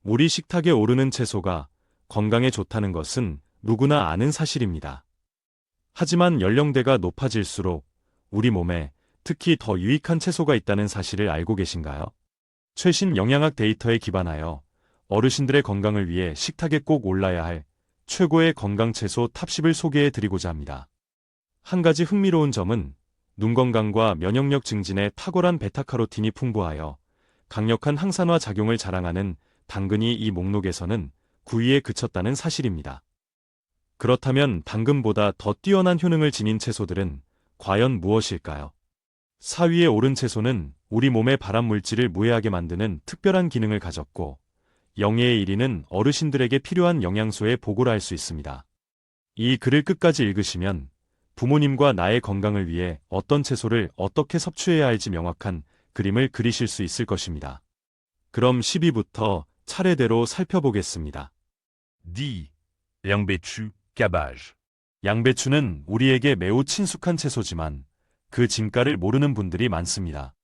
우리 식탁에 오르는 채소가 건강에 좋다는 것은 누구나 아는 사실입니다. 하지만 연령대가 높아질수록 우리 몸에 특히 더 유익한 채소가 있다는 사실을 알고 계신가요? 최신 영양학 데이터에 기반하여 어르신들의 건강을 위해 식탁에 꼭 올라야 할 최고의 건강 채소 탑10을 소개해 드리고자 합니다. 한 가지 흥미로운 점은 눈 건강과 면역력 증진에 탁월한 베타카로틴이 풍부하여 강력한 항산화 작용을 자랑하는 당근이 이 목록에서는 9위에 그쳤다는 사실입니다. 그렇다면 당근보다 더 뛰어난 효능을 지닌 채소들은 과연 무엇일까요? 4위에 오른 채소는 우리 몸의 발암물질을 무해하게 만드는 특별한 기능을 가졌고, 영예의 1위는 어르신들에게 필요한 영양소의 보고를 할 수 있습니다. 이 글을 끝까지 읽으시면 부모님과 나의 건강을 위해 어떤 채소를 어떻게 섭취해야 할지 명확한 그림을 그리실 수 있을 것입니다. 그럼 10위부터 차례대로 살펴보겠습니다. D. 양배추, cabbage. 양배추는 우리에게 매우 친숙한 채소지만 그 진가를 모르는 분들이 많습니다.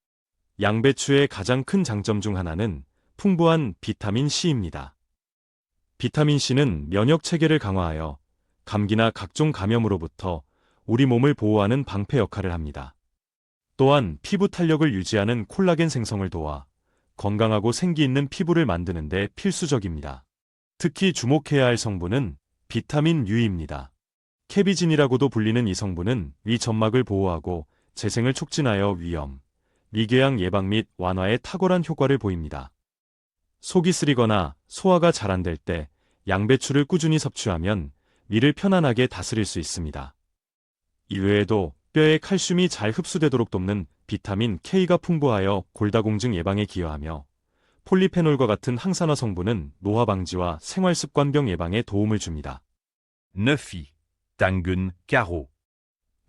양배추의 가장 큰 장점 중 하나는 풍부한 비타민 C입니다. 비타민 C는 면역 체계를 강화하여 감기나 각종 감염으로부터 우리 몸을 보호하는 방패 역할을 합니다. 또한 피부 탄력을 유지하는 콜라겐 생성을 도와 건강하고 생기 있는 피부를 만드는 데 필수적입니다. 특히 주목해야 할 성분은 비타민 U입니다. 캐비진이라고도 불리는 이 성분은 위 점막을 보호하고 재생을 촉진하여 위염, 미궤양 예방 및 완화에 탁월한 효과를 보입니다. 속이 쓰리거나 소화가 잘 안 될 때 양배추를 꾸준히 섭취하면 위를 편안하게 다스릴 수 있습니다. 이외에도 뼈에 칼슘이 잘 흡수되도록 돕는 비타민 K가 풍부하여 골다공증 예방에 기여하며 폴리페놀과 같은 항산화 성분은 노화 방지와 생활습관병 예방에 도움을 줍니다. 9. 당근, carreau.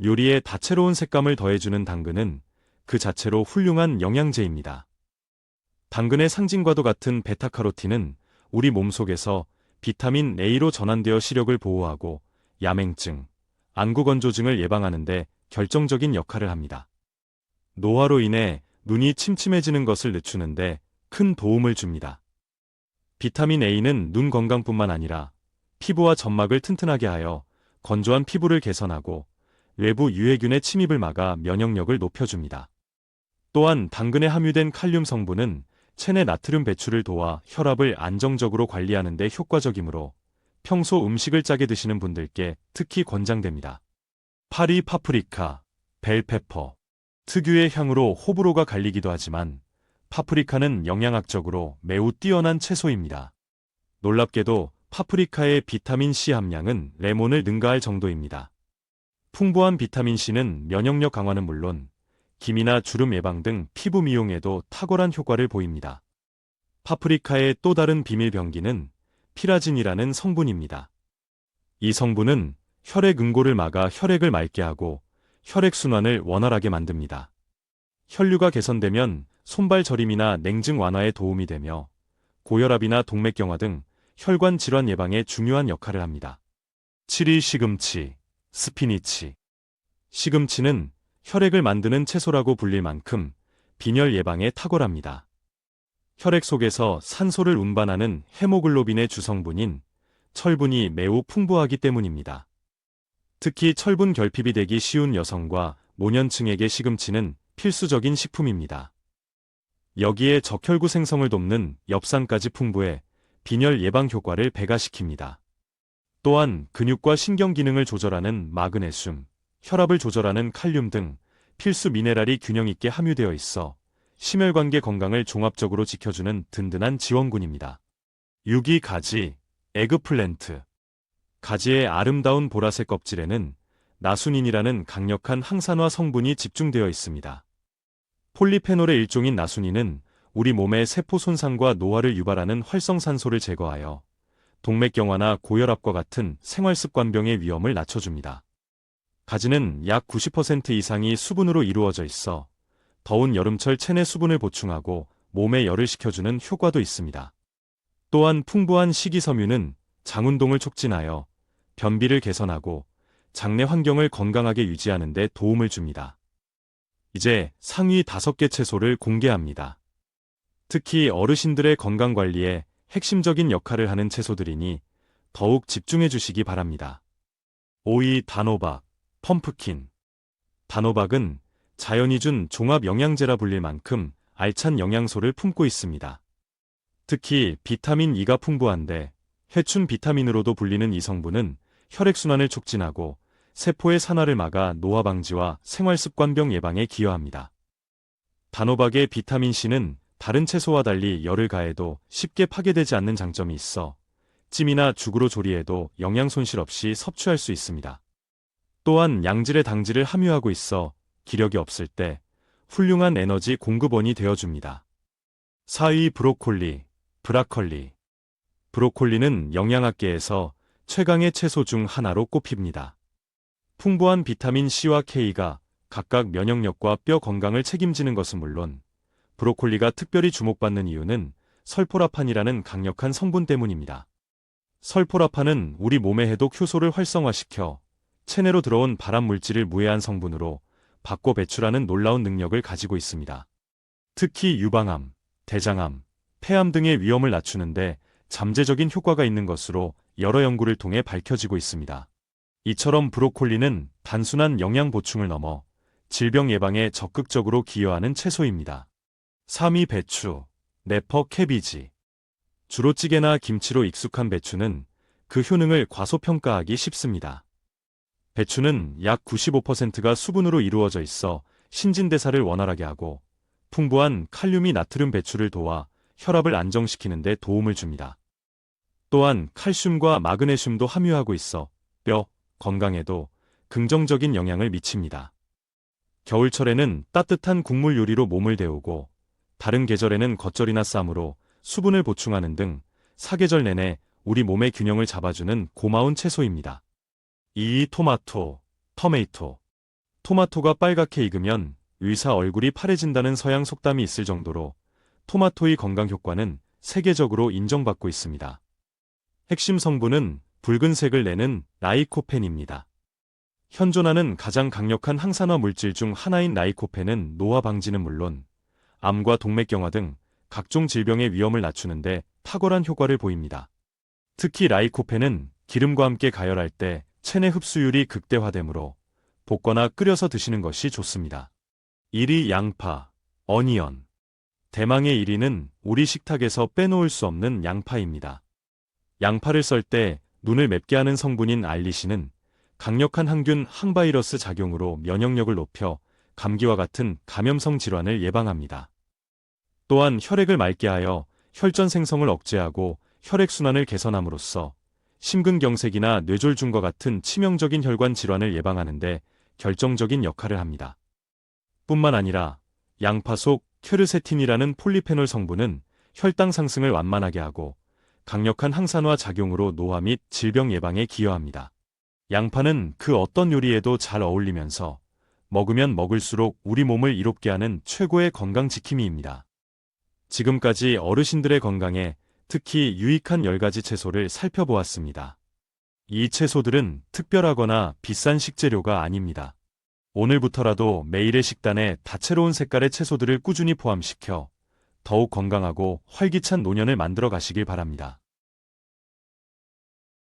요리에 다채로운 색감을 더해주는 당근은 그 자체로 훌륭한 영양제입니다. 당근의 상징과도 같은 베타카로틴은 우리 몸속에서 비타민 A로 전환되어 시력을 보호하고 야맹증, 안구건조증을 예방하는 데 결정적인 역할을 합니다. 노화로 인해 눈이 침침해지는 것을 늦추는데 큰 도움을 줍니다. 비타민 A는 눈 건강뿐만 아니라 피부와 점막을 튼튼하게 하여 건조한 피부를 개선하고 외부 유해균의 침입을 막아 면역력을 높여줍니다. 또한 당근에 함유된 칼륨 성분은 체내 나트륨 배출을 도와 혈압을 안정적으로 관리하는 데 효과적이므로 평소 음식을 짜게 드시는 분들께 특히 권장됩니다. 파리 파프리카, 벨페퍼. 특유의 향으로 호불호가 갈리기도 하지만 파프리카는 영양학적으로 매우 뛰어난 채소입니다. 놀랍게도 파프리카의 비타민C 함량은 레몬을 능가할 정도입니다. 풍부한 비타민C는 면역력 강화는 물론 기미나 주름 예방 등 피부 미용에도 탁월한 효과를 보입니다. 파프리카의 또 다른 비밀 병기는 피라진이라는 성분입니다. 이 성분은 혈액 응고를 막아 혈액을 맑게 하고 혈액순환을 원활하게 만듭니다. 혈류가 개선되면 손발 저림이나 냉증 완화에 도움이 되며 고혈압이나 동맥경화 등 혈관 질환 예방에 중요한 역할을 합니다. 7위 시금치, 스피니치. 시금치는 혈액을 만드는 채소라고 불릴 만큼 빈혈 예방에 탁월합니다. 혈액 속에서 산소를 운반하는 헤모글로빈의 주성분인 철분이 매우 풍부하기 때문입니다. 특히 철분 결핍이 되기 쉬운 여성과 노년층에게 시금치는 필수적인 식품입니다. 여기에 적혈구 생성을 돕는 엽산까지 풍부해 빈혈 예방 효과를 배가시킵니다. 또한 근육과 신경 기능을 조절하는 마그네슘, 혈압을 조절하는 칼륨 등 필수 미네랄이 균형 있게 함유되어 있어 심혈관계 건강을 종합적으로 지켜주는 든든한 지원군입니다. 6위 가지, 에그플랜트. 가지의 아름다운 보라색 껍질에는 나수닌이라는 강력한 항산화 성분이 집중되어 있습니다. 폴리페놀의 일종인 나수닌은 우리 몸의 세포 손상과 노화를 유발하는 활성산소를 제거하여 동맥경화나 고혈압과 같은 생활습관병의 위험을 낮춰줍니다. 가지는 약 90% 이상이 수분으로 이루어져 있어 더운 여름철 체내 수분을 보충하고 몸에 열을 식혀주는 효과도 있습니다. 또한 풍부한 식이섬유는 장운동을 촉진하여 변비를 개선하고 장내 환경을 건강하게 유지하는 데 도움을 줍니다. 이제 상위 5개 채소를 공개합니다. 특히 어르신들의 건강관리에 핵심적인 역할을 하는 채소들이니 더욱 집중해 주시기 바랍니다. 5위 단호박, 펌프킨. 단호박은 자연이 준 종합 영양제라 불릴 만큼 알찬 영양소를 품고 있습니다. 특히 비타민 E가 풍부한데 회춘 비타민으로도 불리는 이 성분은 혈액순환을 촉진하고 세포의 산화를 막아 노화 방지와 생활습관병 예방에 기여합니다. 단호박의 비타민 C는 다른 채소와 달리 열을 가해도 쉽게 파괴되지 않는 장점이 있어 찜이나 죽으로 조리해도 영양 손실 없이 섭취할 수 있습니다. 또한 양질의 당질을 함유하고 있어 기력이 없을 때 훌륭한 에너지 공급원이 되어줍니다. 4위 브로콜리, 브라컬리. 브로콜리는 영양학계에서 최강의 채소 중 하나로 꼽힙니다. 풍부한 비타민 C와 K가 각각 면역력과 뼈 건강을 책임지는 것은 물론 브로콜리가 특별히 주목받는 이유는 설포라판이라는 강력한 성분 때문입니다. 설포라판은 우리 몸의 해독 효소를 활성화시켜 체내로 들어온 발암 물질을 무해한 성분으로 바꿔 배출하는 놀라운 능력을 가지고 있습니다. 특히 유방암, 대장암, 폐암 등의 위험을 낮추는데 잠재적인 효과가 있는 것으로 여러 연구를 통해 밝혀지고 있습니다. 이처럼 브로콜리는 단순한 영양 보충을 넘어 질병 예방에 적극적으로 기여하는 채소입니다. 3위 배추, 네퍼 캐비지. 주로 찌개나 김치로 익숙한 배추는 그 효능을 과소평가하기 쉽습니다. 배추는 약 95%가 수분으로 이루어져 있어 신진대사를 원활하게 하고 풍부한 칼륨이 나트륨 배출을 도와 혈압을 안정시키는 데 도움을 줍니다. 또한 칼슘과 마그네슘도 함유하고 있어 뼈 건강에도 긍정적인 영향을 미칩니다. 겨울철에는 따뜻한 국물 요리로 몸을 데우고 다른 계절에는 겉절이나 쌈으로 수분을 보충하는 등 사계절 내내 우리 몸의 균형을 잡아주는 고마운 채소입니다. 2위 토마토, 터메이토. 토마토가 빨갛게 익으면 의사 얼굴이 파래진다는 서양 속담이 있을 정도로 토마토의 건강 효과는 세계적으로 인정받고 있습니다. 핵심 성분은 붉은색을 내는 라이코펜입니다. 현존하는 가장 강력한 항산화 물질 중 하나인 라이코펜은 노화 방지는 물론 암과 동맥경화 등 각종 질병의 위험을 낮추는데 탁월한 효과를 보입니다. 특히 라이코펜은 기름과 함께 가열할 때 체내 흡수율이 극대화되므로 볶거나 끓여서 드시는 것이 좋습니다. 1위 양파, 어니언. 대망의 1위는 우리 식탁에서 빼놓을 수 없는 양파입니다. 양파를 썰 때 눈을 맵게 하는 성분인 알리신은 강력한 항균 항바이러스 작용으로 면역력을 높여 감기와 같은 감염성 질환을 예방합니다. 또한 혈액을 맑게 하여 혈전 생성을 억제하고 혈액순환을 개선함으로써 심근경색이나 뇌졸중과 같은 치명적인 혈관 질환을 예방하는 데 결정적인 역할을 합니다. 뿐만 아니라 양파 속 큐르세틴이라는 폴리페놀 성분은 혈당 상승을 완만하게 하고 강력한 항산화 작용으로 노화 및 질병 예방에 기여합니다. 양파는 그 어떤 요리에도 잘 어울리면서 먹으면 먹을수록 우리 몸을 이롭게 하는 최고의 건강지킴이입니다. 지금까지 어르신들의 건강에 특히 유익한 10가지 채소를 살펴보았습니다. 이 채소들은 특별하거나 비싼 식재료가 아닙니다. 오늘부터라도 매일의 식단에 다채로운 색깔의 채소들을 꾸준히 포함시켜 더욱 건강하고 활기찬 노년을 만들어 가시길 바랍니다.